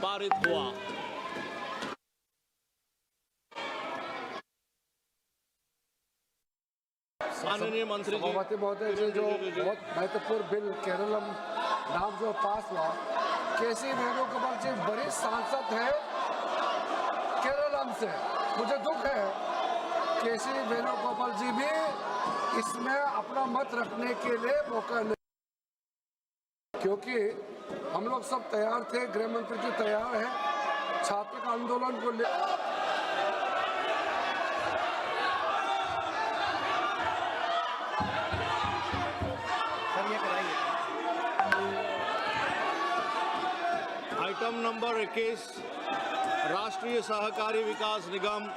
पारित हुआ। माननीय मंत्री सभापति महोदय जी, जो बहुत महत्वपूर्ण बिल केरलम नाम जो पास हुआ, केसी वेणुगोपाल जी बड़ी सांसद है केरलम से, मुझे दुख है केसी वेणुगोपाल जी भी इसमें अपना मत रखने के लिए मौका नहीं, क्योंकि हम लोग सब तैयार थे, गृह मंत्री जी तैयार है छात्र आंदोलन को ले। आइटम नंबर 21 राष्ट्रीय सहकारी विकास निगम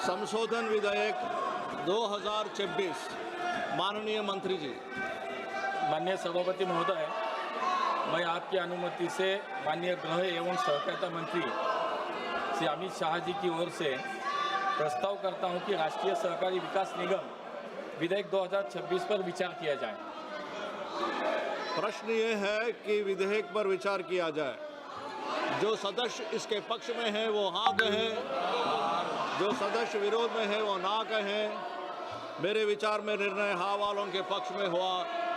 संशोधन विधेयक 2026। माननीय मंत्री जी। माननीय सभापति महोदय, मैं आपकी अनुमति से माननीय गृह एवं सहकारिता मंत्री श्री अमित शाह जी की ओर से प्रस्ताव करता हूं कि राष्ट्रीय सहकारी विकास निगम विधेयक 2026 पर विचार किया जाए। प्रश्न ये है कि विधेयक पर विचार किया जाए। जो सदस्य इसके पक्ष में है वो हाँ कहें, जो सदस्य विरोध में है वो ना कहें। मेरे विचार में निर्णय हाँ वालों के पक्ष में हुआ,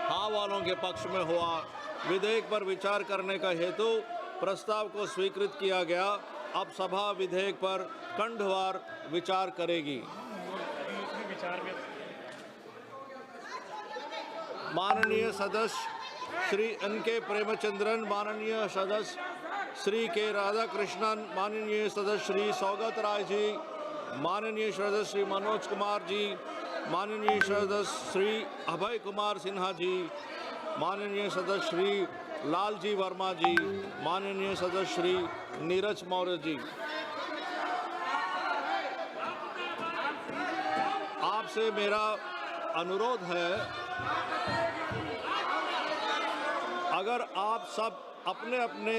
हाँ वालों के पक्ष में हुआ। विधेयक पर विचार करने का हेतु प्रस्ताव को स्वीकृत किया गया। अब सभा विधेयक पर खंडवार विचार करेगी। माननीय सदस्य श्री एन.के. प्रेमचंद्रन, माननीय सदस्य श्री के. राधाकृष्णन, माननीय सदस्य श्री सौगत राय जी, माननीय सदस्य श्री मनोज कुमार जी, माननीय सदस्य श्री अभय कुमार सिन्हा जी, माननीय सदस्य श्री लालजी वर्मा जी, माननीय सदस्य श्री नीरज मौर्य जी। आपसे मेरा अनुरोध है, अगर आप सब अपने अपने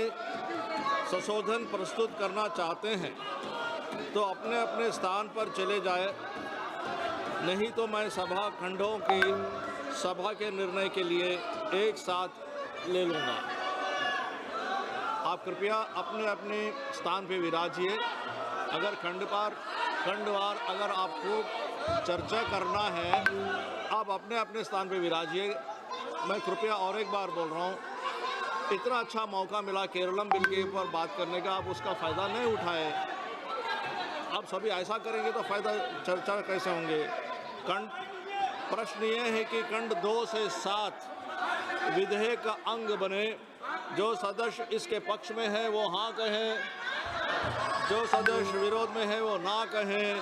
संशोधन प्रस्तुत करना चाहते हैं तो अपने अपने स्थान पर चले जाए, नहीं तो मैं सभा खंडों की सभा के निर्णय के लिए एक साथ ले लूँगा। आप कृपया अपने अपने स्थान पर विराजिए। अगर खंडवार अगर आपको चर्चा करना है, आप अपने अपने स्थान पर विराजिए। मैं कृपया और एक बार बोल रहा हूँ, इतना अच्छा मौका मिला केरलम बिल के ऊपर बात करने का, आप उसका फ़ायदा नहीं उठाए। आप सभी ऐसा करेंगे तो फ़ायदा चर्चा कैसे होंगे। प्रश्न ये है कि खंड 2 से 7 विधेयक का अंग बने। जो सदस्य इसके पक्ष में है वो हाँ कहें, जो सदस्य विरोध में है वो ना कहें।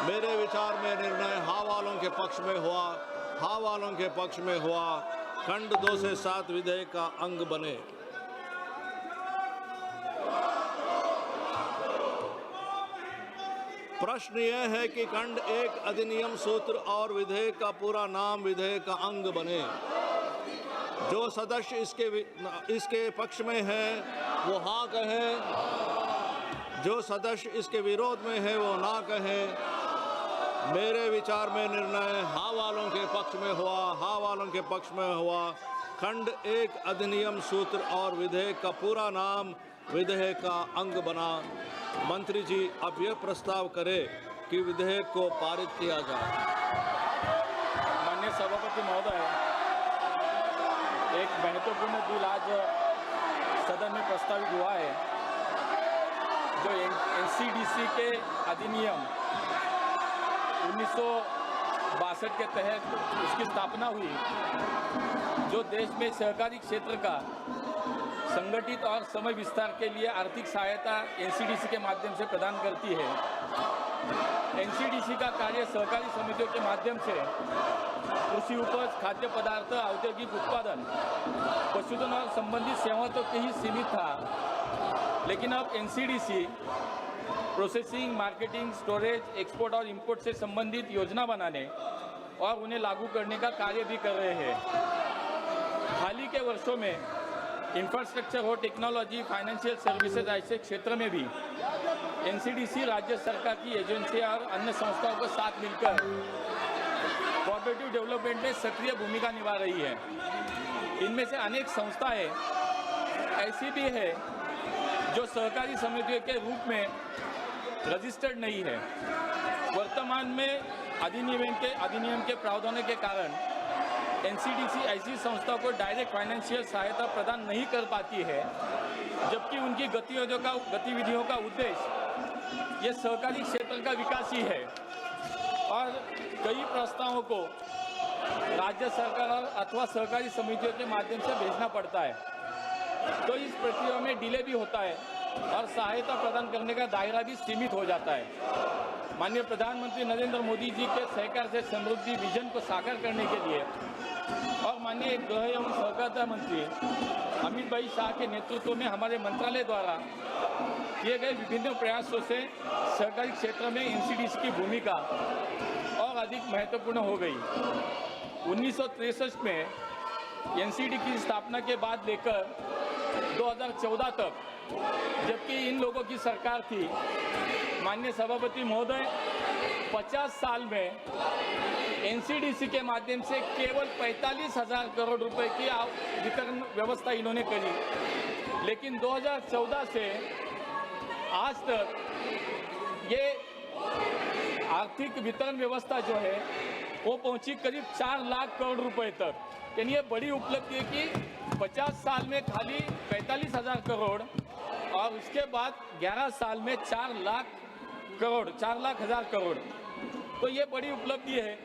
मेरे विचार में निर्णय हाँ वालों के पक्ष में हुआ, हाँ वालों के पक्ष में हुआ। खंड 2 से 7 विधेयक का अंग बने। प्रश्न यह है कि खंड 1 अधिनियम सूत्र और विधेयक का पूरा नाम विधेयक का अंग बने। जो सदस्य इसके पक्ष में है वो हाँ कहें, जो सदस्य इसके विरोध में है वो ना कहें। मेरे विचार में निर्णय हाँ वालों के पक्ष में हुआ, हाँ वालों के पक्ष में हुआ। खंड 1 अधिनियम सूत्र और विधेयक का पूरा नाम विधेयक का अंग बना। मंत्री जी अब यह प्रस्ताव करें कि विधेयक को पारित किया जाए। माननीय सभापति महोदय, एक महत्वपूर्ण बिल आज सदन में प्रस्तावित हुआ है। जो एनसीडीसी के अधिनियम 1962 के तहत उसकी स्थापना हुई, जो देश में सहकारी क्षेत्र का संगठित और समय विस्तार के लिए आर्थिक सहायता एनसीडीसी के माध्यम से प्रदान करती है। एनसीडीसी का कार्य सहकारी समितियों के माध्यम से कृषि उपज, खाद्य पदार्थ, औद्योगिक उत्पादन, पशुधन और संबंधित सेवाओं तक ही सीमित था। लेकिन अब NCDC processing, marketing, storage, export और इंपोर्ट से संबंधित योजना बनाने और उन्हें लागू करने का कार्य भी कर रहे हैं। हाल ही के वर्षों में इंफ्रास्ट्रक्चर हो, टेक्नोलॉजी, फाइनेंशियल सर्विसेज ऐसे क्षेत्र में भी एनसीडीसी राज्य सरकार की एजेंसियां और अन्य संस्थाओं के साथ मिलकर कोऑपरेटिव डेवलपमेंट में सक्रिय भूमिका निभा रही है। इनमें से अनेक संस्थाएं ऐसी भी है जो सहकारी समितियों के रूप में रजिस्टर्ड नहीं है। वर्तमान में अधिनियम के प्रावधानों के कारण एनसीडीसी ऐसी संस्थाओं को डायरेक्ट फाइनेंशियल सहायता प्रदान नहीं कर पाती है, जबकि उनकी गतिविधियों का उद्देश्य ये सहकारी क्षेत्र का विकास ही है और कई प्रस्तावों को राज्य सरकार अथवा सहकारी समितियों के माध्यम से भेजना पड़ता है, तो इस प्रक्रिया में डिले भी होता है और सहायता प्रदान करने का दायरा भी सीमित हो जाता है। माननीय प्रधानमंत्री नरेंद्र मोदी जी के सहकार से समृद्धि विजन को साकार करने के लिए और माननीय गृह एवं सहकारिता मंत्री अमित भाई शाह के नेतृत्व में हमारे मंत्रालय द्वारा किए गए विभिन्न प्रयासों से सहकारी क्षेत्र में एनसीडीसी की भूमिका और अधिक महत्वपूर्ण हो गई। 1963 में एनसीडी की स्थापना के बाद लेकर 2014 तक, जबकि इन लोगों की सरकार थी, माननीय सभापति महोदय 50 साल में एनसीडीसी के माध्यम से केवल 45,000 करोड़ रुपए की वितरण व्यवस्था इन्होंने करी, लेकिन 2014 से आज तक ये आर्थिक वितरण व्यवस्था जो है वो पहुंची करीब 4 लाख करोड़ रुपए तक। यानी ये बड़ी उपलब्धि है कि 50 साल में खाली 45,000 करोड़ और उसके बाद 11 साल में 4 लाख हजार करोड़, तो ये बड़ी उपलब्धि है।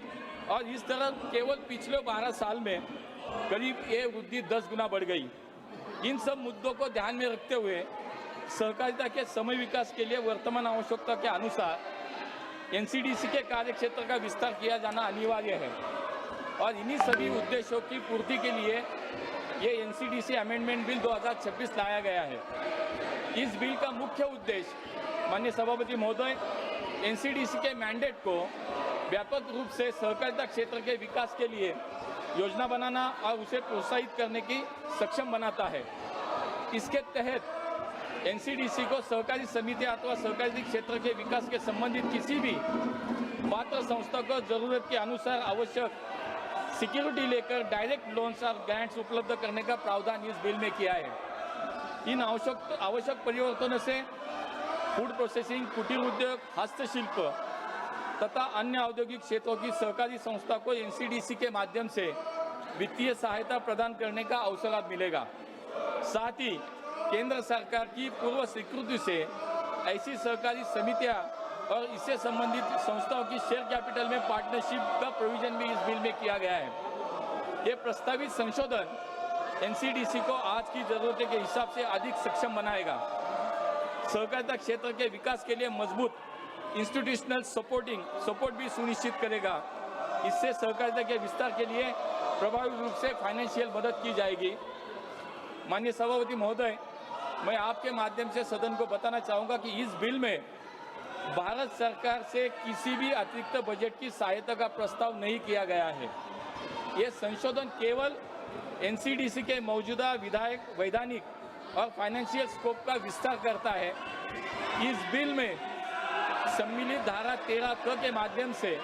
और इस तरह केवल पिछले 12 साल में करीब ये वृद्धि 10 गुना बढ़ गई। इन सब मुद्दों को ध्यान में रखते हुए सहकारिता के समय विकास के लिए वर्तमान आवश्यकता के अनुसार एनसीडीसी के कार्यक्षेत्र का विस्तार किया जाना अनिवार्य है और इन्हीं सभी उद्देश्यों की पूर्ति के लिए ये एनसीडीसी अमेंडमेंट बिल 2026 लाया गया है। इस बिल का मुख्य उद्देश्य माननीय सभापति महोदय एनसीडीसी के मैंडेट को व्यापक रूप से सहकारिता क्षेत्र के विकास के लिए योजना बनाना और उसे प्रोत्साहित करने की सक्षम बनाता है। इसके तहत एनसीडीसी को सहकारी समिति अथवा सहकारी क्षेत्र के विकास के संबंधित किसी भी पात्र संस्था को जरूरत के अनुसार आवश्यक सिक्योरिटी लेकर डायरेक्ट लोन्स और ग्रांट्स उपलब्ध करने का प्रावधान इस बिल में किया है। इन आवश्यक परिवर्तनों से फूड प्रोसेसिंग, कुटीर उद्योग, हस्तशिल्प तथा अन्य औद्योगिक क्षेत्रों की सहकारी संस्था को एनसीडीसी के माध्यम से वित्तीय सहायता प्रदान करने का अवसर मिलेगा। साथ ही केंद्र सरकार की पूर्व स्वीकृति से ऐसी सहकारी समितियां और इससे संबंधित संस्थाओं की शेयर कैपिटल में पार्टनरशिप का प्रोविजन भी इस बिल में किया गया है। ये प्रस्तावित संशोधन एनसीडीसी को आज की जरूरतों के हिसाब से अधिक सक्षम बनाएगा, सहकारिता क्षेत्र के विकास के लिए मजबूत इंस्टीट्यूशनल सपोर्ट भी सुनिश्चित करेगा। इससे सहकारिता के विस्तार के लिए प्रभावी रूप से फाइनेंशियल मदद की जाएगी। माननीय सभापति महोदय, मैं आपके माध्यम से सदन को बताना चाहूँगा कि इस बिल में भारत सरकार से किसी भी अतिरिक्त बजट की सहायता का प्रस्ताव नहीं किया गया है। ये संशोधन केवल एनसीडीसी के मौजूदा वैधानिक और फाइनेंशियल स्कोप का विस्तार करता है। इस बिल में सम्मिलित धारा 13 के माध्यम से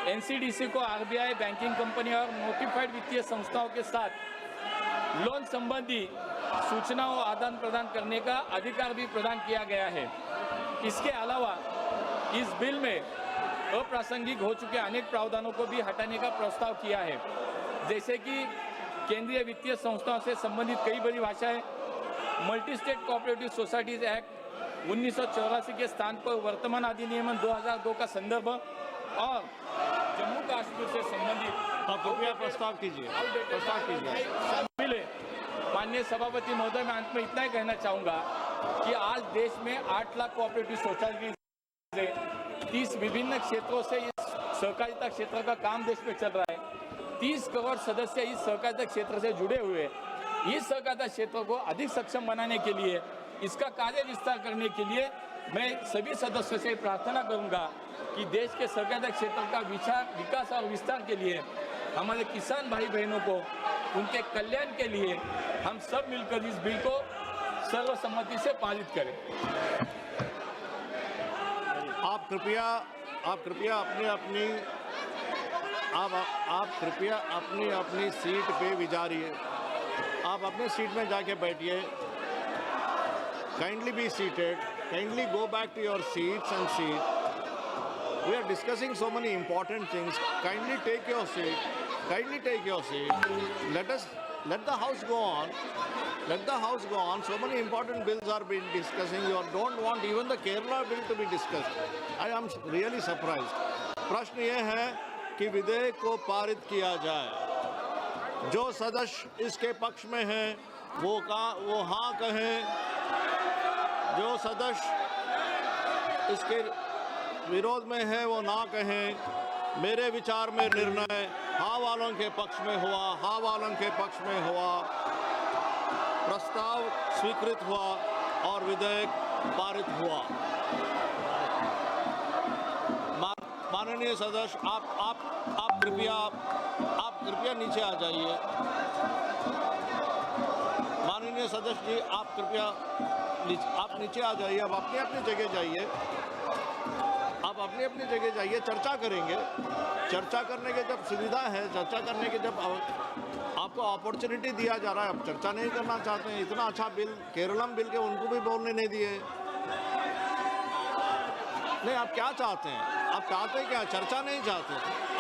एनसीडीसी को आरबीआई, बैंकिंग कंपनी और नोटिफाइड वित्तीय संस्थाओं के साथ लोन संबंधी सूचनाओं आदान प्रदान करने का अधिकार भी प्रदान किया गया है। इसके अलावा इस बिल में अप्रासंगिक हो चुके अनेक प्रावधानों को भी हटाने का प्रस्ताव किया है, जैसे कि केंद्रीय वित्तीय संस्थाओं से संबंधित कई बड़ी भाषाएं, multi state cooperative societies act 1984 के स्थान पर वर्तमान अधिनियम 2002 का संदर्भ और जम्मू कश्मीर से संबंधित आप कृपया प्रस्ताव कीजिए। शामिल है। माननीय सभापति महोदय, मैं अंत में इतना ही कहना चाहूँगा कि आज देश में 8 लाख कोऑपरेटिव सोसाइटीज है, 30 विभिन्न क्षेत्रों से इस सहकारिता क्षेत्र का काम देश में चल रहा है। 30 करोड़ सदस्य इस सहकारिता क्षेत्र से जुड़े हुए। इस सहकारिता क्षेत्र को अधिक सक्षम बनाने के लिए, इसका कार्य विस्तार करने के लिए मैं सभी सदस्यों से प्रार्थना करूंगा कि देश के सहकारिता क्षेत्र का विकास और विस्तार के लिए हमारे किसान भाई बहनों को उनके कल्याण के लिए हम सब मिलकर इस बिल को सर्वसम्मति से पारित करें। आप कृपया अपनी सीट पे विचारिए। आप अपने सीट में जाके बैठिए। Kindly be seated. Kindly go back to your seats and sit. We are discussing so many important things. Kindly take your seat. Kindly take your seat. Let the house go on. Let the house go on. So many important bills are being discussing. You don't want even the Kerala bill to be discussed. I am really surprised. प्रश्न ये है कि विधेयक को पारित किया जाए। जो सदस्य इसके पक्ष में हैं वो हाँ कहें। जो सदस्य इसके विरोध में है वो ना कहें। मेरे विचार में निर्णय हाँ वालों के पक्ष में हुआ। हाँ वालों के पक्ष में हुआ। प्रस्ताव स्वीकृत हुआ और विधेयक पारित हुआ। माननीय सदस्य आप कृपया नीचे आ जाइए। माननीय सदस्य जी आप कृपया आप नीचे आ जाइए। अब अपनी अपनी जगह जाइए। आप अपनी अपनी जगह जाइए। चर्चा करेंगे। चर्चा करने के जब सुविधा है, चर्चा करने के जब आपको अपॉर्चुनिटी दिया जा रहा है, आप चर्चा नहीं करना चाहते हैं। इतना अच्छा बिल, केरलम बिल के उनको भी बोलने नहीं दिए। नहीं, आप क्या चाहते हैं? आप चाहते हैं क्या? चर्चा नहीं चाहते?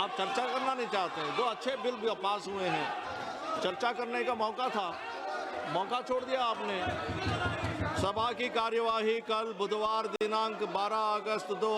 आप चर्चा करना नहीं चाहते हैं? दो अच्छे बिल भी पास हुए हैं। चर्चा करने का मौका था, मौका छोड़ दिया आपने। सभा की कार्यवाही कल बुधवार दिनांक 12 अगस्त 2000